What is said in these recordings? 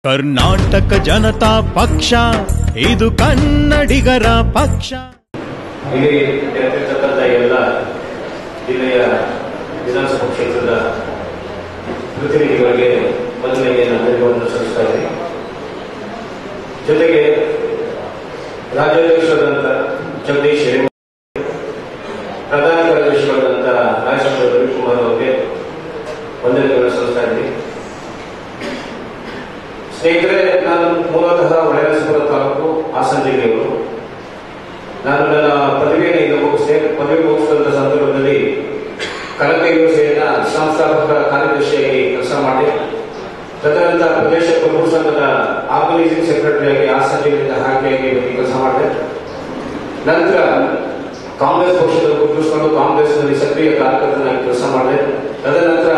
ಕರ್ನಾಟಕ ಜನತಾ ಪಕ್ಷ ಇದು ಕನ್ನಡಿಗರ ಪಕ್ಷ. ಇಲ್ಲಿ ನೆರೆದಿರ್ತಕ್ಕಂಥ ಎಲ್ಲ ಜಿಲ್ಲೆಯ ವಿಧಾನಸಭಾ ಕ್ಷೇತ್ರದ ಪ್ರತಿನಿಧಿಗಳಿಗೆ ಮೊದಲಿಗೆ ಧನ್ಯವಾದವನ್ನು ಸಲ್ಲಿಸ್ತಾ ಇದ್ದೀನಿ. ಜೊತೆಗೆ ರಾಜ್ಯಾಧ್ಯಕ್ಷರಾದಂಥ ಜಗದೀಶ್ ಹಿರೇಮಠ, ಪ್ರಧಾನ ಕಾರ್ಯದರ್ಶಿಗಳಾದಂಥ ರಾಜಶೇಖರ ರವಿಕುಮಾರ್ ಅವರಿಗೆ ವಂದನೆಗಳನ್ನು ಸಲ್ಲಿಸ್ತಾ ಇದ್ದೀನಿ. ಸ್ನೇಹಿತರೆ, ನಾನು ಮೂಲತಃ ಹೊಳೆನರಸೀಪುರ ತಾಲೂಕು ಹಾಸನ ಜಿಲ್ಲೆಯವರು. ನಾನು ನನ್ನ ಪದವಿಯನ್ನು ಪದವಿ ಮುಗಿಸಿದಂಥ ಸಂದರ್ಭದಲ್ಲಿ ಕನಕ ಯೋಜನೆಯ ಸಂಸ್ಥಾಪಕ ಕಾರ್ಯದರ್ಶಿಯಾಗಿ ಕೆಲಸ ಮಾಡಿ, ತದನಂತರ ಪ್ರದೇಶ ಪ್ರಮುಖ ಸಂಘದ ಆರ್ಗನೈಸಿಂಗ್ ಸೆಕ್ರೆಟರಿಯಾಗಿ ಹಾಸನ ಜಿಲ್ಲೆಯಿಂದ ಆಯ್ಕೆಯಾಗಿ ಕೆಲಸ ಮಾಡಿದೆ. ನಂತರ ಕಾಂಗ್ರೆಸ್ ಪಕ್ಷದ ಗುರುತಿಸಿಕೊಂಡು ಕಾಂಗ್ರೆಸ್ನಲ್ಲಿ ಸಕ್ರಿಯ ಕಾರ್ಯಕರ್ತನಾಗಿ ಕೆಲಸ ಮಾಡಿದೆ. ತದನಂತರ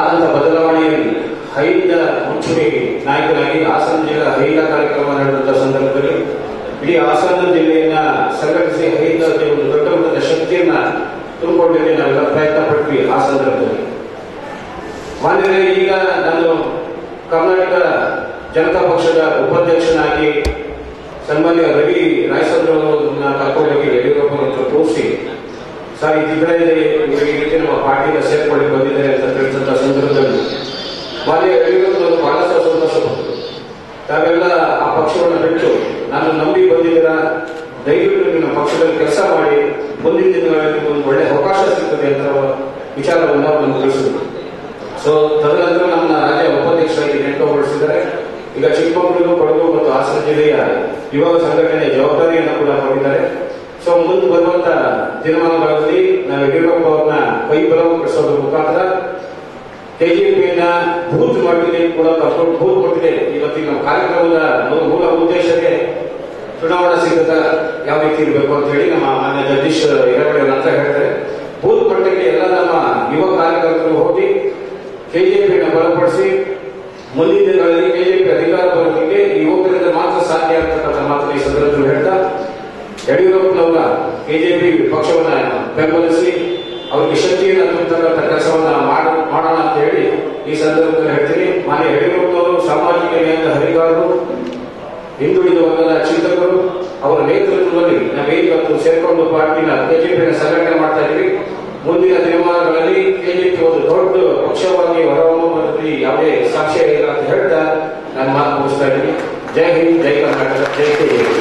ಆದಂತಹ ಬದಲಾವಣೆಯಲ್ಲಿ ಹೈದ ಮುಂಚೂಣಿ ನಾಯಕನಾಗಿ ಹಾಸನ ಜಿಲ್ಲಾ ಹೈದ ಕಾರ್ಯಕ್ರಮ ನಡೆದಂತಹ ಸಂದರ್ಭದಲ್ಲಿ ಇಡೀ ಹಾಸನ ಜಿಲ್ಲೆಯನ್ನ ಸಂಘಟಿಸಿ ಹೈದಕ್ಕೆ ಒಂದು ದೊಡ್ಡ ಮಟ್ಟದ ಶಕ್ತಿಯನ್ನ ತುಂಬಿಕೊಂಡಿದ್ದು ನಾವೆಲ್ಲ ಪ್ರಯತ್ನ ಪಟ್ವಿ ಆ ಸಂದರ್ಭದಲ್ಲಿ. ಮಾನ್ಯರೇ, ಈಗ ನಾನು ಕರ್ನಾಟಕ ಜನತಾ ಪಕ್ಷದ ಉಪಾಧ್ಯಕ್ಷನಾಗಿ ಸನ್ಮಾನ್ಯ ರವಿ ರಾಯಚಂದ್ರವರನ್ನ ಕರ್ಕೊಂಡೋಗಿ ಯಡಿಯೂರಪ್ಪನವರು ತೋರಿಸಿ, ಸರ್ ಇದ್ರೆ ಈ ರೀತಿ ನಮ್ಮ ಪಾರ್ಟಿಗೆ ಸೇರ್ಕೊಳ್ಳಿ ಬಂದಿದ್ದಾರೆ ಅಂತ ತಿಳಿಸಿದಂತ ಸಂದರ್ಭದಲ್ಲಿ ಮಾನ್ಯ ಯಡಿಯೂರಪ್ಪನವರು ಬಹಳಷ್ಟು ಸಂತೋಷಪಟ್ಟರು. ತಾವೆಲ್ಲ ಆ ಪಕ್ಷವನ್ನು ಬಿಟ್ಟು ನಾನು ನಂಬಿ ಬಂದಿದ್ದೀರಾ, ದಯವಿಟ್ಟು ನಿಮ್ಮ ಪಕ್ಷದಲ್ಲಿ ಕೆಲಸ ಮಾಡಿ, ಮುಂದಿನ ದಿನಗಳಲ್ಲಿ ಒಂದು ಒಳ್ಳೆ ಅವಕಾಶ ಸಿಗ್ತದೆ ಅಂತ ವಿಚಾರವನ್ನು ನಮ್ಗೆ ತಿಳಿಸಿದ್ರು. ಸೊ ತದನಂತರ ನಮ್ಮ ರಾಜ್ಯ ಉಪಾಧ್ಯಕ್ಷರಾಗಿ ನೇಮಕಗೊಳಿಸಿದ್ದಾರೆ. ಈಗ ಚಿಕ್ಕಮಗಳೂರು, ಕೊಡಗು ಮತ್ತು ಹಾಸನ ಜಿಲ್ಲೆಯ ಯುವ ಸಂಘಟನೆಯ ಜವಾಬ್ದಾರಿಯನ್ನು ಕೂಡ ಕೊಟ್ಟಿದ್ದಾರೆ. ಸೊ ಮುಂದೆ ಬರುವಂತ ದಿನಮಾನಗಳಲ್ಲಿ ನಾವು ಯಡಿಯೂರಪ್ಪ ಅವರನ್ನ ಕೈ ಬಲಪಡಿಸೋದ್ರ ಮುಖಾಂತರ ಕೆಜಿಪಿಯನ್ನ ಬೂತ್ ಮಟ್ಟಿಗೆ ಕೂಡ ಬೂತ್ ಮಟ್ಟಿಗೆ ಇವತ್ತಿನ ನಮ್ಮ ಕಾರ್ಯಕ್ರಮದ ಮೂಲ ಉದ್ದೇಶಕ್ಕೆ ಚುನಾವಣಾ ಸಿದ್ಧತೆ ಯಾವ ರೀತಿ ಇರಬೇಕು ಅಂತ ಹೇಳಿ ನಮ್ಮ ಮಾನ್ಯ ಜಗದೀಶ್ ಹಿರೇಮಠ ಅಂತ ಹೇಳ್ತಾರೆ. ಬೂತ್ ಮಟ್ಟಕ್ಕೆ ಎಲ್ಲ ನಮ್ಮ ಯುವ ಕಾರ್ಯಕರ್ತರು ಹೋಗಿ ಕೆಜೆಪಿಯನ್ನು ಬಲಪಡಿಸಿ ಮುಂದಿನ ದಿನಗಳಲ್ಲಿ ಕೆಜೆಪಿ ಅಧಿಕಾರ ಬರೋದಕ್ಕೆ ಯುವಕರಿಂದ ಮಾತ್ರ ಸಾಧ್ಯ ಆಗ್ತಕ್ಕಂಥ ಮಾತನ್ನು ಈ ಸಂದರ್ಭದಲ್ಲಿ ಹೇಳ್ತಾ, ಯಡಿಯೂರಪ್ಪನವರ ಕೆಜೆಪಿ ಪಕ್ಷವನ್ನ ಬೆಂಬಲಿಸಿ ಅವರಿಗೆ ಶಕ್ತಿಯನ್ನು ತುಂಬತಕ್ಕಂಥ ಕೆಲಸವನ್ನ ಮಾಡೋಣ ಅಂತ ಹೇಳಿ ಈ ಸಂದರ್ಭದಲ್ಲಿ ಹೇಳ್ತೀನಿ. ಮಾನ್ಯ ಯಡಿಯೂರಪ್ಪನವರು ಸಾಮಾಜಿಕ ನ್ಯಾಯದ ಹರಿಗಾರರು, ಹಿಂದುಳಿದ ವರ್ಗದ ಚಿಂತಕರು, ಅವರ ನೇತೃತ್ವದಲ್ಲಿ ನಾವೇನು ಸೇರ್ಕೊಂಡು ಪಾರ್ಟಿನ ಕೆಜೆಪಿನ ಸಂಘಟನೆ ಮಾಡ್ತಾ ಇದ್ದೀವಿ. ಮುಂದಿನ ದಿನಮಾನಗಳಲ್ಲಿ ಕೆಜೆಪಿ ಒಂದು ದೊಡ್ಡ ಪಕ್ಷವಾಗಿ ಹೊರಹೊಮ್ಮುವುದರಲ್ಲಿ ಯಾವುದೇ ಸಾಕ್ಷ್ಯ ಇಲ್ಲ ಅಂತ ಹೇಳ್ತಾ ನಾನು ಮಾತು ಮುಗಿಸ್ತಾ ಇದ್ದೀನಿ. ಜೈ ಹಿಂದ್, ಜೈ ಕರ್ನಾಟಕ, ಜೈ ಕೆಜೆಪಿ.